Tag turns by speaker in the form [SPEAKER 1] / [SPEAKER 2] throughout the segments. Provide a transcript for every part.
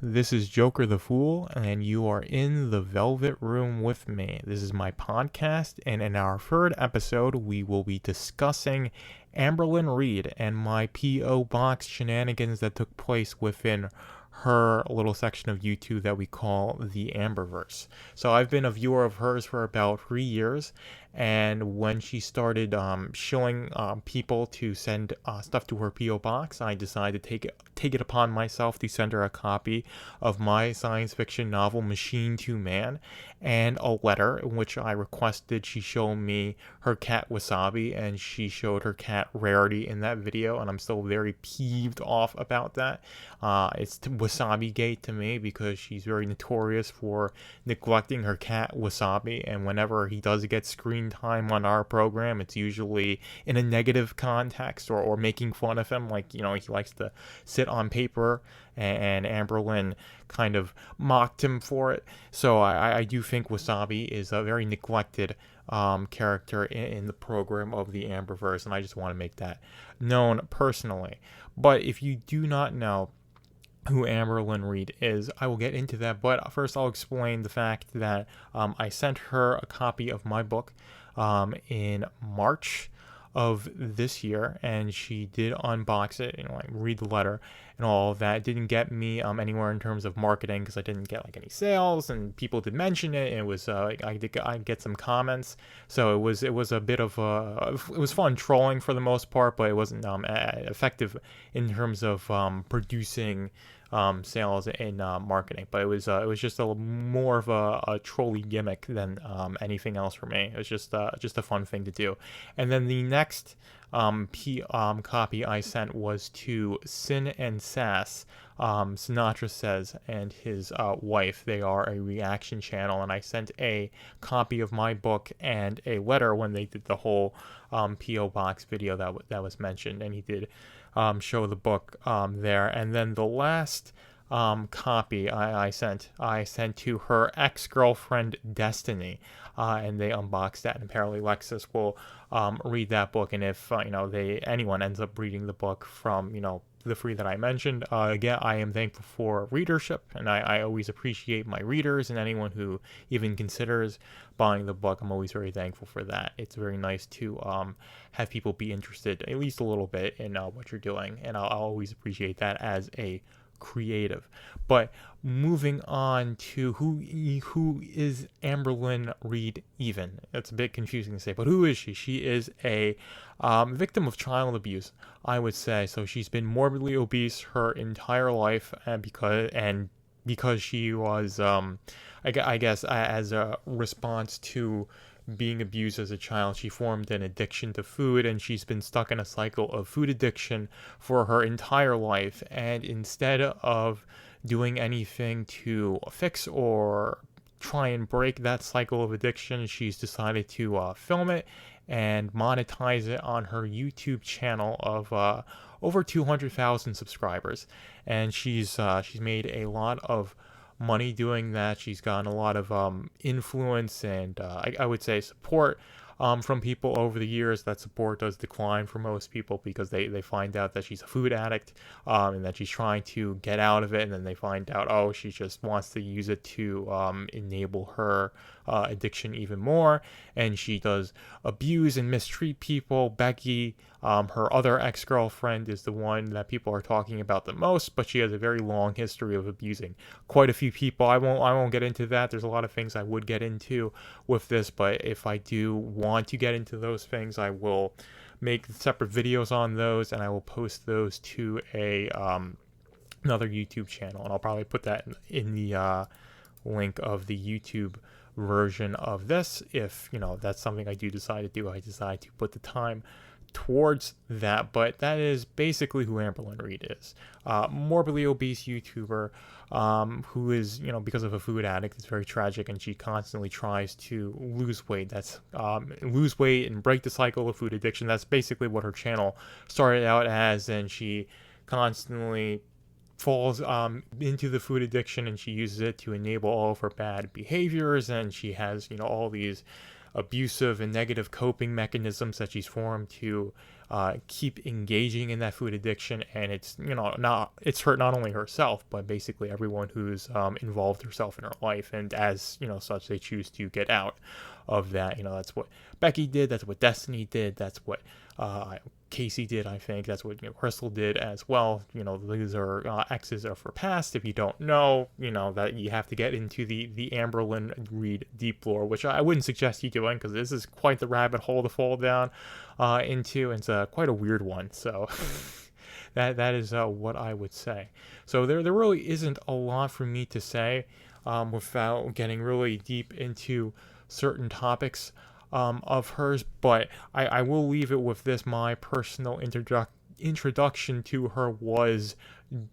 [SPEAKER 1] This is Jokerthefool, and you are in the Velvet Room with me. This is my podcast, and in our third episode, we will be discussing Amberlynn Reid and my P.O. Box shenanigans that took place within her little section of YouTube that we call the Amberverse. So I've been a viewer of hers for about 3 years, and when she started showing people to send stuff to her PO box, I decided to take it upon myself to send her a copy of my science fiction novel Machine to Man, and a letter in which I requested she show me her cat Wasabi, and she showed her cat Rarity in that video, and I'm still very peeved off about that. It's Wasabi Gate to me because she's very notorious for neglecting her cat Wasabi, and whenever he does get screen time on our program, it's usually in a negative context or making fun of him, like, he likes to sit on paper, and Amberlynn kind of mocked him for it. So I do think Wasabi is a very neglected character in the program of the Amberverse, and I just want to make that known personally. But if you do not know who Amberlynn Reid is, I will get into that. But first, I'll explain the fact that I sent her a copy of my book in March of this year, and she did unbox it and like read the letter and all of that. It didn't get me anywhere in terms of marketing because I didn't get like any sales, and people did mention it, and it was I get some comments, so it was a bit of it was fun trolling for the most part, but it wasn't effective in terms of producing sales and marketing. But it was just a more of a trolley gimmick than anything else for me. It was just a fun thing to do. And then the next copy I sent was to Sin Sass, Sinatra Says, and his wife. They are a reaction channel, and I sent a copy of my book and a letter when they did the whole P.O. Box video that was mentioned, and he did show the book there. And then the last copy I sent to her ex-girlfriend Destiny, and they unboxed that, and apparently Lexus will read that book, and if anyone ends up reading the book from the three that I mentioned, again, I am thankful for readership, and I always appreciate my readers, and anyone who even considers buying the book, I'm always very thankful for that. It's very nice to have people be interested at least a little bit in what you're doing, and I'll always appreciate that as a creative. But moving on to who is Amberlynn Reid even? It's a bit confusing to say, but who is she? She is a victim of child abuse, I would say. So she's been morbidly obese her entire life, and because she was, I guess, as a response to being abused as a child, she formed an addiction to food, and she's been stuck in a cycle of food addiction for her entire life. And instead of doing anything to fix or try and break that cycle of addiction, she's decided to film it and monetize it on her YouTube channel of over 200,000 subscribers. And she's made a lot of money doing that. She's gotten a lot of influence and I would say support from people over the years. That support does decline for most people because they find out that she's a food addict, and that she's trying to get out of it, and then they find out, oh, she just wants to use it to enable her addiction even more, and she does abuse and mistreat people. Becky, her other ex-girlfriend, is the one that people are talking about the most, but she has a very long history of abusing quite a few people. I won't get into that. There's a lot of things I would get into with this, but if I do want to get into those things, I will make separate videos on those, and I will post those to a another YouTube channel, and I'll probably put that in the link of the YouTube version of this. If that's something I do decide to do, I decide to put the time towards that. But that is basically who Amberlynn Reid is. Morbidly obese YouTuber who is, because of a food addict. It's very tragic, and she constantly tries to lose weight. That's lose weight and break the cycle of food addiction. That's basically what her channel started out as, and she constantly falls into the food addiction, and she uses it to enable all of her bad behaviors, and she has all these abusive and negative coping mechanisms that she's formed to keep engaging in that food addiction, and it's hurt not only herself but basically everyone who's involved herself in her life, and as such, they choose to get out of that. That's what Becky did, that's what Destiny did, that's what Casey did, I think. That's what Crystal did as well. These are X's are for past. If you don't know, that you have to get into the Amberlynn Reed deep lore, which I wouldn't suggest you doing, because this is quite the rabbit hole to fall down into. It's quite a weird one. So that is what I would say. So there really isn't a lot for me to say without getting really deep into certain topics of hers, but I will leave it with this. My personal introduction to her was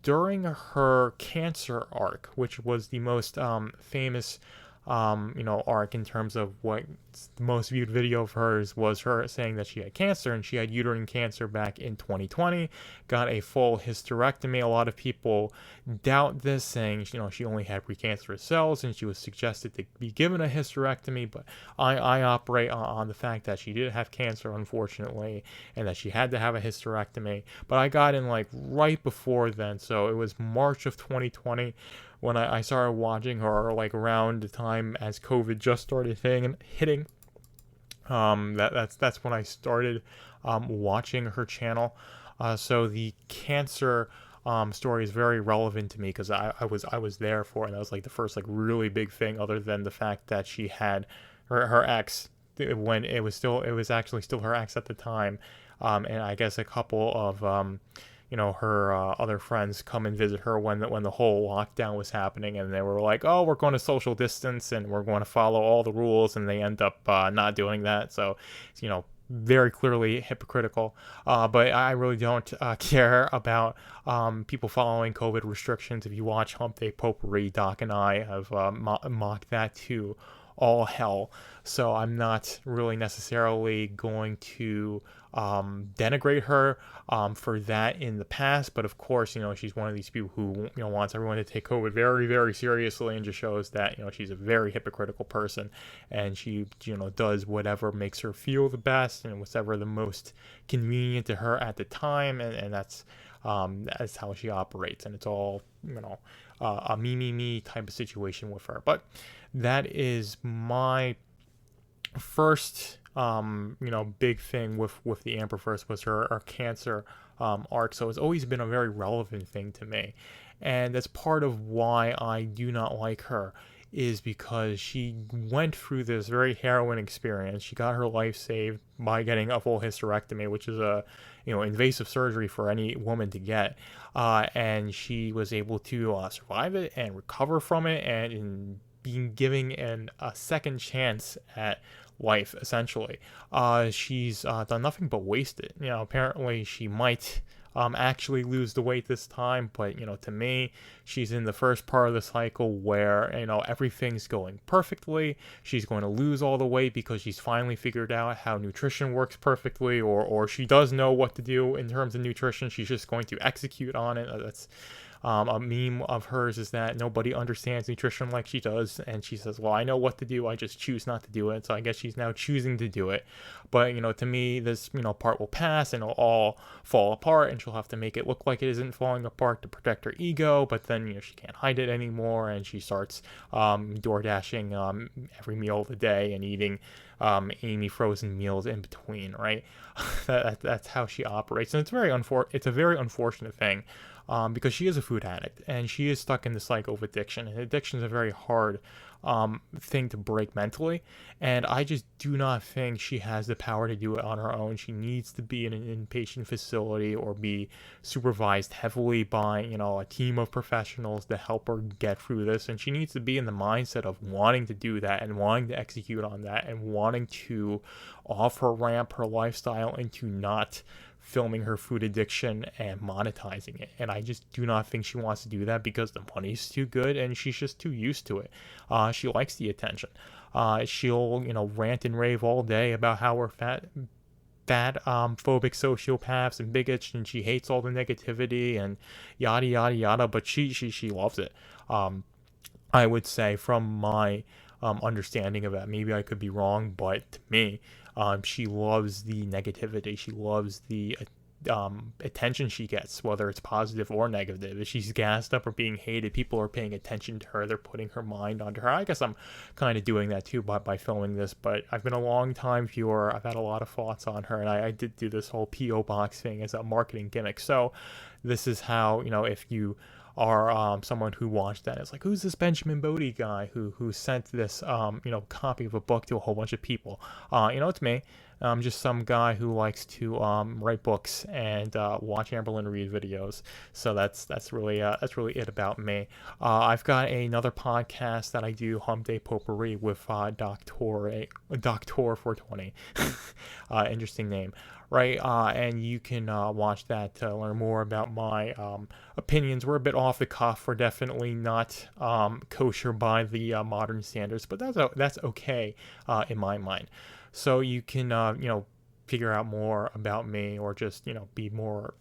[SPEAKER 1] during her cancer arc, which was the most famous arc in terms of what the most viewed video of hers was her saying that she had cancer, and she had uterine cancer back in 2020, got a full hysterectomy. A lot of people doubt this, saying she only had precancerous cells and she was suggested to be given a hysterectomy, but I operate on the fact that she did have cancer, unfortunately, and that she had to have a hysterectomy. But I got in right before then, so it was March of 2020 when I started watching her, around the time as COVID just started hitting. That's when I started watching her channel. So the cancer story is very relevant to me, because I was there for it, and that was the first really big thing, other than the fact that she had her ex, when it was actually still her ex at the time, and I guess a couple of her other friends come and visit her when the whole lockdown was happening, and they were like, oh, we're going to social distance and we're going to follow all the rules, and they end up not doing that. So very clearly hypocritical, but I really don't care about people following COVID restrictions. If you watch Hump Day Potpourri, Doc and I have mocked that to all hell, so I'm not really necessarily going to denigrate her for that in the past. But of course, she's one of these people who wants everyone to take COVID very, very seriously, and just shows that she's a very hypocritical person, and she does whatever makes her feel the best and whatever the most convenient to her at the time, and that's how she operates, and it's all a me type of situation with her. But that is my first big thing with the Amberverse, was her cancer arc. So it's always been a very relevant thing to me, and that's part of why I do not like her, is because she went through this very harrowing experience. She got her life saved by getting a full hysterectomy, which is a invasive surgery for any woman to get, and she was able to survive it and recover from it, and in being given a second chance at life, essentially. She's done nothing but waste it. Apparently she might actually lose the weight this time, but to me, she's in the first part of the cycle where everything's going perfectly. She's going to lose all the weight because she's finally figured out how nutrition works perfectly, or she does know what to do in terms of nutrition. She's just going to execute on it. That's a meme of hers, is that nobody understands nutrition like she does, and she says, well, I know what to do, I just choose not to do it. So I guess she's now choosing to do it. But to me, this part will pass, and it'll all fall apart, and she'll have to make it look like it isn't falling apart to protect her ego. But then she can't hide it anymore, and she starts door dashing every meal of the day and eating Amy frozen meals in between, right? That's how she operates, and it's a very unfortunate thing. Because she is a food addict, and she is stuck in the cycle of addiction, and addiction is a very hard thing to break mentally, and I just do not think she has the power to do it on her own. She needs to be in an inpatient facility or be supervised heavily by a team of professionals to help her get through this, and she needs to be in the mindset of wanting to do that and wanting to execute on that and wanting to off-ramp her lifestyle into not filming her food addiction and monetizing it. And I just do not think she wants to do that because the money's too good and she's just too used to it. She likes the attention. She'll rant and rave all day about how we're fat phobic sociopaths and bigots, and she hates all the negativity and yada yada yada, but she loves it. I would say, from my understanding of that, maybe I could be wrong, but to me, She loves the negativity. She loves the attention she gets, whether it's positive or negative. If she's gassed up or being hated, people are paying attention to her. They're putting her mind onto her. I guess I'm kind of doing that too by filming this, but I've been a long time viewer. I've had a lot of thoughts on her, and I did do this whole P.O. box thing as a marketing gimmick. So this is how, if you are someone who watched that, it's like, who's this Benjamin Bode guy who sent this copy of a book to a whole bunch of people? It's me. I'm just some guy who likes to write books and watch Amberlynn read videos. So that's really it about me. I've got another podcast that I do, Hump Day Potpourri, with Doctor 420. Interesting name, right? And you can watch that to learn more about my opinions. We're a bit off the cuff. We're definitely not kosher by the modern standards, but that's okay in my mind. So you can, figure out more about me, or just, be more,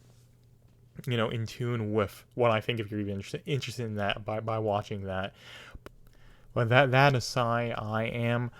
[SPEAKER 1] in tune with what I think, if you're even interested in that by watching that. But that aside, I am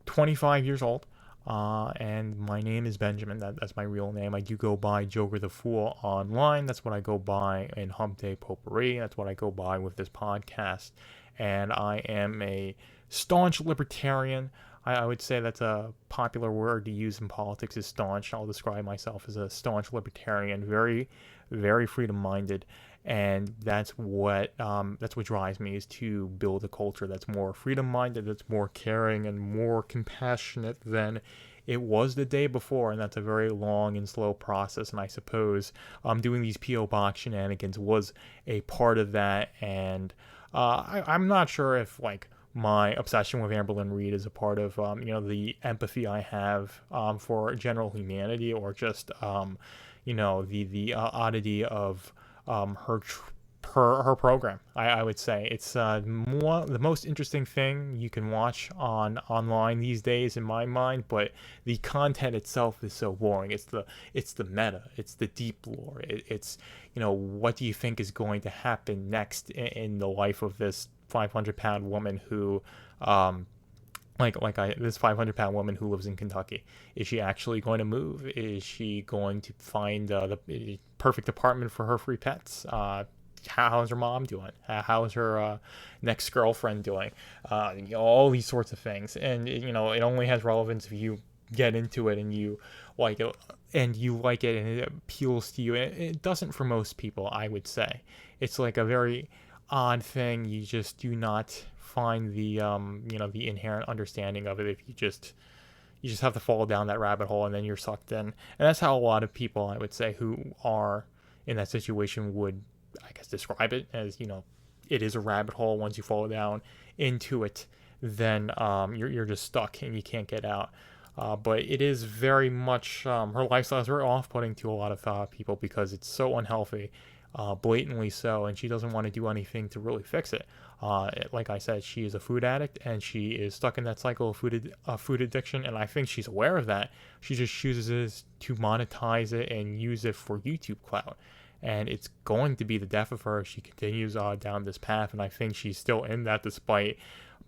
[SPEAKER 1] 25 years old, and my name is Benjamin. That's my real name. I do go by Jokerthefool online. That's what I go by in Hump Day Potpourri. That's what I go by with this podcast. And I am a staunch libertarian. I would say that's a popular word to use in politics, is staunch. I'll describe myself as a staunch libertarian, very, very freedom-minded, and that's what drives me, is to build a culture that's more freedom-minded, that's more caring and more compassionate than it was the day before. And that's a very long and slow process. And I suppose doing these P.O. Box shenanigans was a part of that. And I'm not sure if my obsession with Amberlynn Reid is a part of, the empathy I have for general humanity, or just, the oddity of her program. I would say it's the most interesting thing you can watch online these days, in my mind. But the content itself is so boring. It's the meta. It's the deep lore. It's what do you think is going to happen next in the life of this 500-pound woman who this 500-pound woman who lives in Kentucky. Is she actually going to move? Is she going to find the perfect apartment for her 3 pets? How's her mom doing? How's her next girlfriend doing? All these sorts of things. And it only has relevance if you get into it and you like it, and it appeals to you. It doesn't for most people, I would say. It's like a very odd thing. You just do not find the the inherent understanding of it if you just have to fall down that rabbit hole, and then you're sucked in. And that's how a lot of people, I would say, who are in that situation would, I guess, describe it as, it is a rabbit hole. Once you fall down into it, then you're just stuck and you can't get out. But it is very much, her lifestyle is very off-putting to a lot of people, because it's so unhealthy, blatantly so, and she doesn't want to do anything to really fix it. Like I said, she is a food addict, and she is stuck in that cycle of food addiction, and I think she's aware of that. She just chooses to monetize it and use it for YouTube clout. And it's going to be the death of her if she continues down this path, and I think she's still in that, despite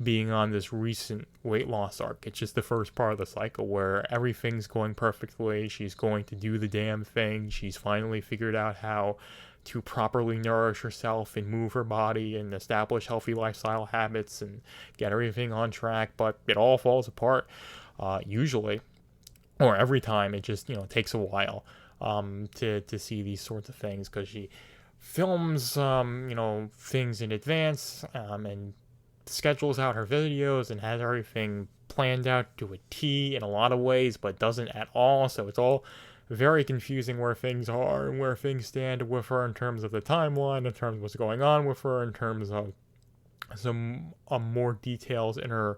[SPEAKER 1] being on this recent weight loss arc. It's just the first part of the cycle where everything's going perfectly. She's going to do the damn thing. She's finally figured out how to properly nourish herself and move her body and establish healthy lifestyle habits and get everything on track, but it all falls apart usually, or every time. It just takes a while to see these sorts of things, because she films things in advance and schedules out her videos and has everything planned out to a T in a lot of ways, but doesn't at all. So it's all very confusing where things are and where things stand with her in terms of the timeline, in terms of what's going on with her, in terms of some more details in her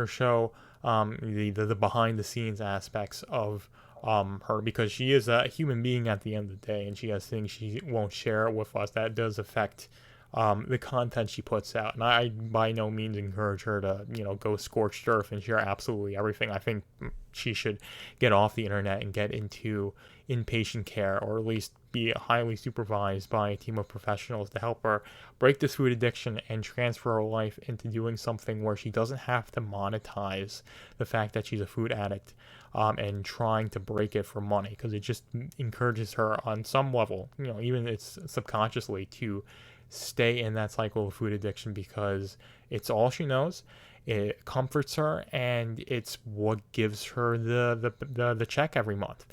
[SPEAKER 1] show, the behind the scenes aspects of her, because she is a human being at the end of the day, and she has things she won't share with us that does affect the content she puts out. And I by no means encourage her to go scorched earth and share absolutely everything. I think she should get off the internet and get into inpatient care, or at least be highly supervised by a team of professionals to help her break this food addiction and transfer her life into doing something where she doesn't have to monetize the fact that she's a food addict, and trying to break it for money, because it just encourages her on some level, even it's subconsciously, to stay in that cycle of food addiction, because it's all she knows. It comforts her, and it's what gives her the check every month.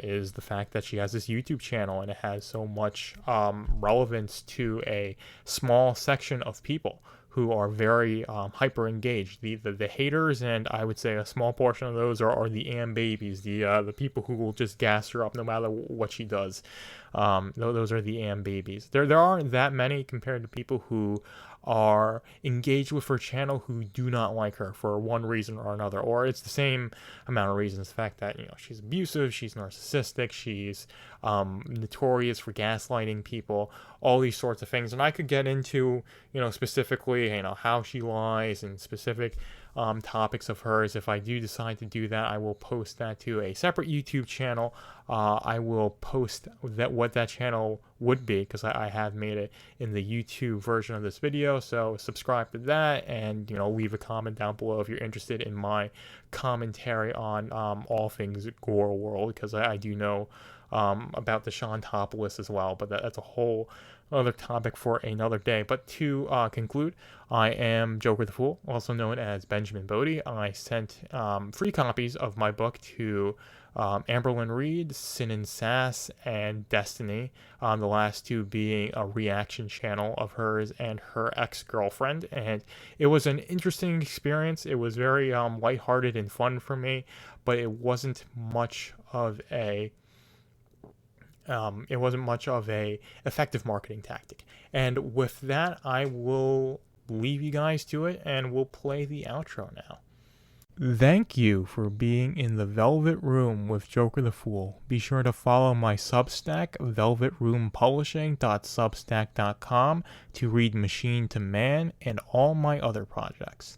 [SPEAKER 1] Is the fact that she has this YouTube channel, and it has so much relevance to a small section of people who are very hyper engaged. The haters, and I would say a small portion of those are the babies, the people who will just gas her up no matter what she does. Those are the babies. There aren't that many compared to people who are engaged with her channel who do not like her for one reason or another, or it's the same amount of reasons. The fact that she's abusive, she's narcissistic, she's notorious for gaslighting people, all these sorts of things. And I could get into specifically how she lies and specific topics of hers. If I do decide to do that, I will post that to a separate YouTube channel. I will post what that channel would be, because I have made it in the YouTube version of this video. So subscribe to that, and leave a comment down below if you're interested in my commentary on all things Gorlworld, because I do know about the Shantopolis as well, but that's a whole other topic for another day. But to conclude, I am Jokerthefool, also known as Benjamin Bode. I sent free copies of my book to Amberlynn Reed, Sin Sass, and Destiny, the last two being a reaction channel of hers and her ex-girlfriend. And it was an interesting experience. It was very lighthearted and fun for me, but it wasn't much of a effective marketing tactic. And with that, I will leave you guys to it, and we'll play the outro now. Thank you for being in the Velvet Room with Jokerthefool. Be sure to follow my Substack, velvetroompublishing.substack.com, to read Machine to Man and all my other projects.